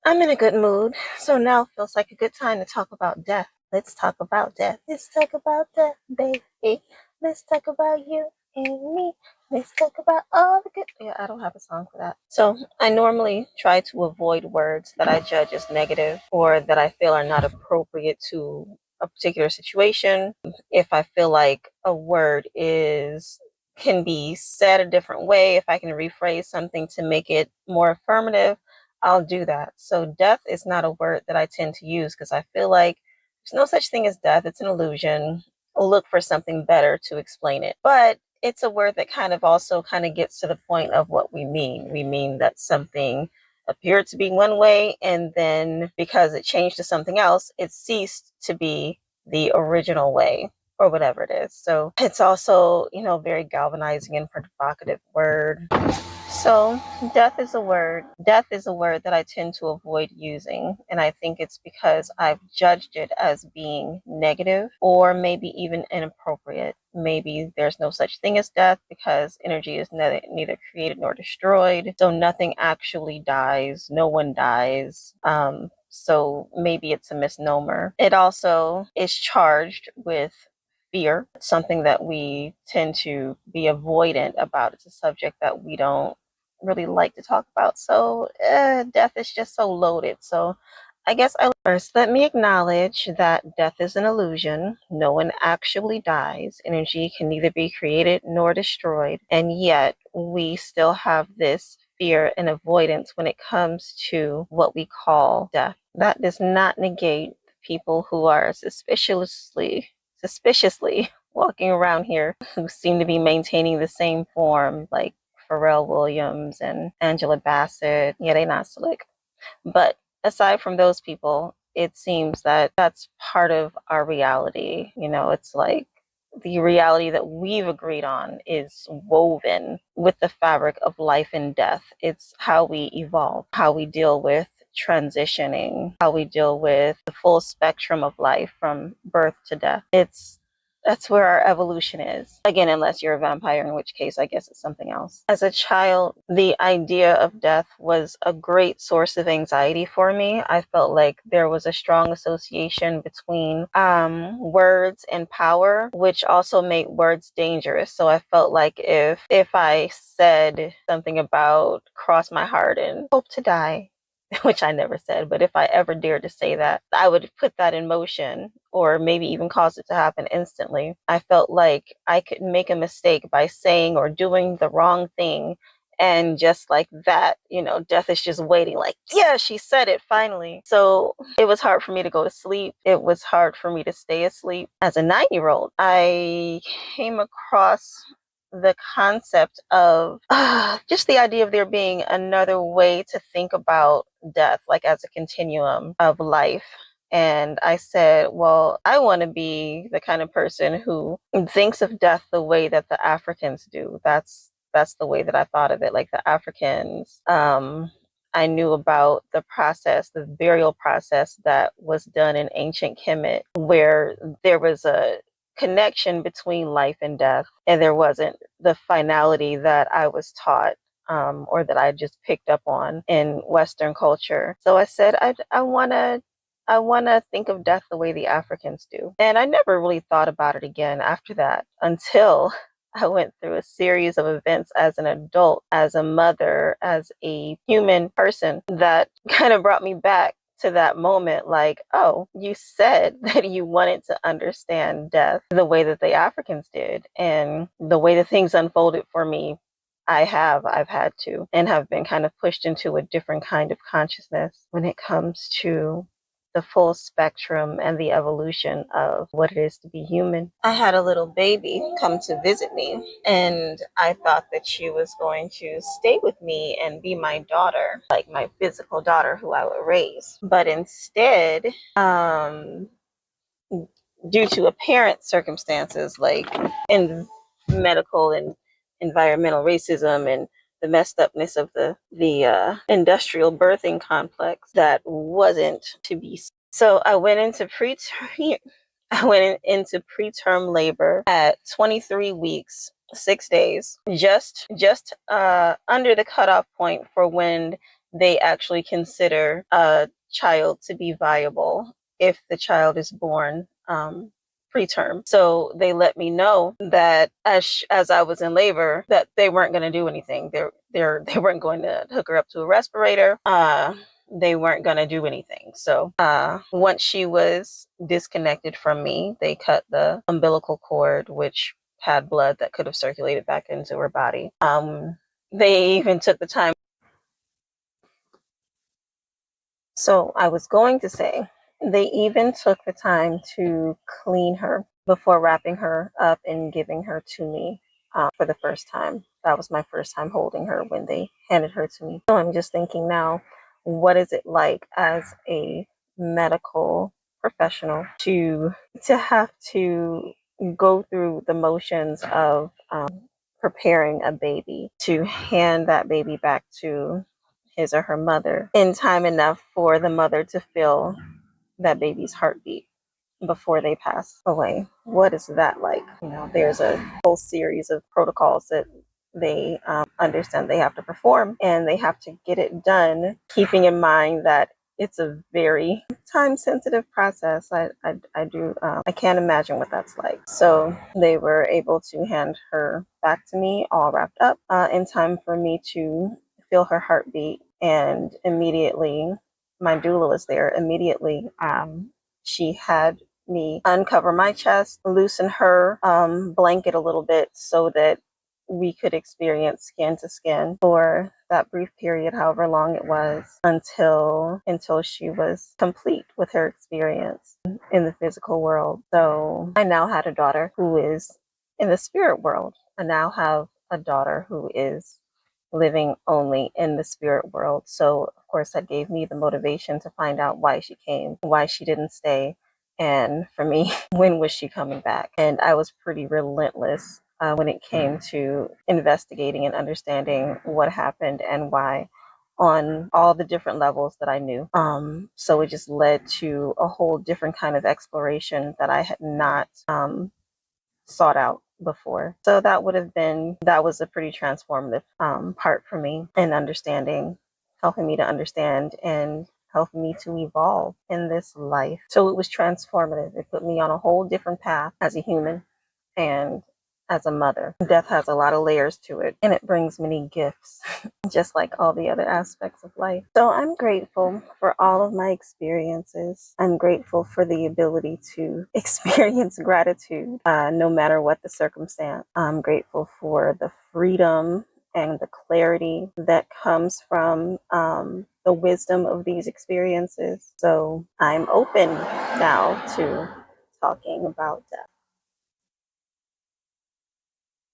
I'm in a good mood, so now feels like a good time to talk about death. Let's talk about death. Let's talk about death, baby. Let's talk about you and me. Let's talk about all the good. Yeah, I don't have a song for that. So I normally try to avoid words that I judge as negative or that I feel are not appropriate to a particular situation. If I feel like a word is can be said a different way, if I can rephrase something to make it more affirmative, I'll do that. So death is not a word that I tend to use because I feel like there's no such thing as death. It's an illusion. I'll look for something better to explain it. But it's a word that kind of gets to the point of what we mean. We mean that something appeared to be one way, and then because it changed to something else, it ceased to be the original way or whatever it is. So it's also, very galvanizing and provocative word. So, death is a word. Death is a word that I tend to avoid using. And I think it's because I've judged it as being negative or maybe even inappropriate. Maybe there's no such thing as death because energy is neither created nor destroyed. So, nothing actually dies. No one dies. So maybe it's a misnomer. It also is charged with fear, something that we tend to be avoidant about. It's a subject that we don't really like to talk about. So death is just so loaded. So I guess first let me acknowledge that death is an illusion. No one actually dies. Energy can neither be created nor destroyed. And yet we still have this fear and avoidance when it comes to what we call death. That does not negate people who are suspiciously walking around here who seem to be maintaining the same form, like Pharrell Williams and Angela Bassett. Yeah, they not slick. But aside from those people, it seems that that's part of our reality. It's like the reality that we've agreed on is woven with the fabric of life and death. It's how we evolve, how we deal with transitioning, how we deal with the full spectrum of life from birth to death. That's where our evolution is. Again, unless you're a vampire, in which case I guess it's something else. As a child, the idea of death was a great source of anxiety for me. I felt like there was a strong association between words and power, which also made words dangerous. So I felt like if I said something about cross my heart and hope to die, which I never said, but if I ever dared to say that, I would put that in motion or maybe even cause it to happen instantly. I felt like I could make a mistake by saying or doing the wrong thing. And just like that, death is just waiting, like, yeah, she said it finally. So it was hard for me to go to sleep. It was hard for me to stay asleep. As a 9-year-old, I came across the concept of just the idea of there being another way to think about death, like as a continuum of life. And I said, well, I want to be the kind of person who thinks of death the way that the Africans do. That's the way that I thought of it. Like the Africans, I knew about the process, the burial process that was done in ancient Kemet, where there was a connection between life and death, and there wasn't the finality that I was taught or that I just picked up on in Western culture. So I said, I wanna think of death the way the Africans do. And I never really thought about it again after that until I went through a series of events as an adult, as a mother, as a human person that kind of brought me back to that moment, like, oh, you said that you wanted to understand death the way that the Africans did. And the way that things unfolded for me, I've had to, and have been kind of pushed into a different kind of consciousness when it comes to the full spectrum and the evolution of what it is to be human. I had a little baby come to visit me, and I thought that she was going to stay with me and be my daughter, like my physical daughter who I would raise. But instead, due to apparent circumstances like in medical and environmental racism and the messed upness of the industrial birthing complex, that wasn't to be. So I went into preterm labor at 23 weeks. 6 days, just under the cutoff point for when they actually consider a child to be viable if the child is born preterm. So they let me know that as I was in labor, that they weren't going to do anything. They weren't going to hook her up to a respirator. They weren't going to do anything. So once she was disconnected from me, they cut the umbilical cord, which had blood that could have circulated back into her body. They even took the time. So I was going to say, they even took the time to clean her before wrapping her up and giving her to me for the first time. That was my first time holding her when they handed her to me. So I'm just thinking now, what is it like as a medical professional to have to go through the motions of preparing a baby, to hand that baby back to his or her mother in time enough for the mother to feel that baby's heartbeat before they pass away? What is that like? There's a whole series of protocols that they understand they have to perform, and they have to get it done, keeping in mind that it's a very time sensitive process. I can't imagine what that's like. So they were able to hand her back to me all wrapped up in time for me to feel her heartbeat. And immediately, my doula was there. Immediately, she had me uncover my chest, loosen her blanket a little bit so that we could experience skin to skin for that brief period, however long it was, until she was complete with her experience in the physical world. So I now had a daughter who is in the spirit world. I now have a daughter who is living only in the spirit world. So of course that gave me the motivation to find out why she came, why she didn't stay, and for me, when was she coming back? And I was pretty relentless when it came to investigating and understanding what happened and why on all the different levels that I knew. So it just led to a whole different kind of exploration that I had not sought out before. So that was a pretty transformative part for me in understanding, helping me to understand and helping me to evolve in this life. So it was transformative. It put me on a whole different path as a human and as a mother. Death has a lot of layers to it, and it brings many gifts, just like all the other aspects of life. So I'm grateful for all of my experiences. I'm grateful for the ability to experience gratitude no matter what the circumstance. I'm grateful for the freedom and the clarity that comes from the wisdom of these experiences. So I'm open now to talking about death.